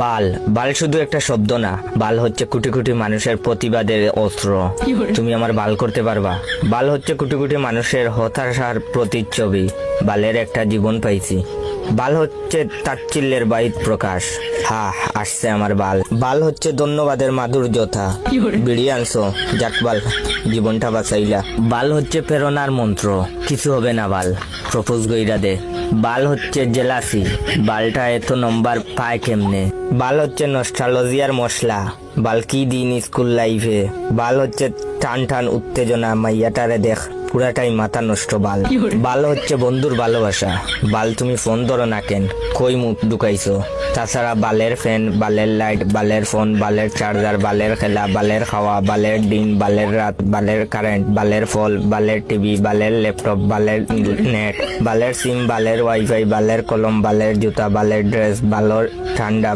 বাল বাল শুধু একটা শব্দ না, বাল হচ্ছে কোটি কোটি মানুষের প্রতিবাদের অস্ত্র। তুমি আমার বাল করতে পারবা? বাল হচ্ছে কোটি কোটি মানুষের হতাশার প্রতিচ্ছবি। বালের একটা জীবন পাইছি। বাল হচ্ছে তাচ্ছিল্যের বাহির প্রকাশ। হা, আসছে আমার বাল। বাল হচ্ছে ধন্যবাদের মাধুর্যতা। বিড়ি আনছো, যাক বাল, জীবনটা বাঁচাইলা। বাল হচ্ছে প্রেরণার মন্ত্র, কিছু হবে না বাল, প্রপোজ গইরা দে। বাল হচ্ছে জেলাসি, বালটা এত নম্বর পায় কেমনে। বাল হচ্ছে নস্টালজিয়ার মশলা, বাল কি দিন স্কুল লাইফে। বাল হচ্ছে টান টান উত্তেজনা, মাইয়াটারে দেখ পুরাটাই মাথা নষ্ট। বাল বাল হচ্ছে বন্ধুর ভালোবাসা। বাল তুমি ফোন ধরো না কেন, কই মুখ ঢুকাইছো? তাছাড়া বালের ফ্যান, বালের লাইট, বালের ফোন, বালের চার্জার, বালের খেলা, বালের খাওয়া, বালের দিন, বালের রাত, বালের কারেন্ট, বালের ফল, বালের টিভি, বালের ল্যাপটপ, বালের নেট, বালের সিম, বালের ওয়াইফাই, বালের কলম, বালের জুতা, বালের ড্রেস, বালের ঠান্ডা।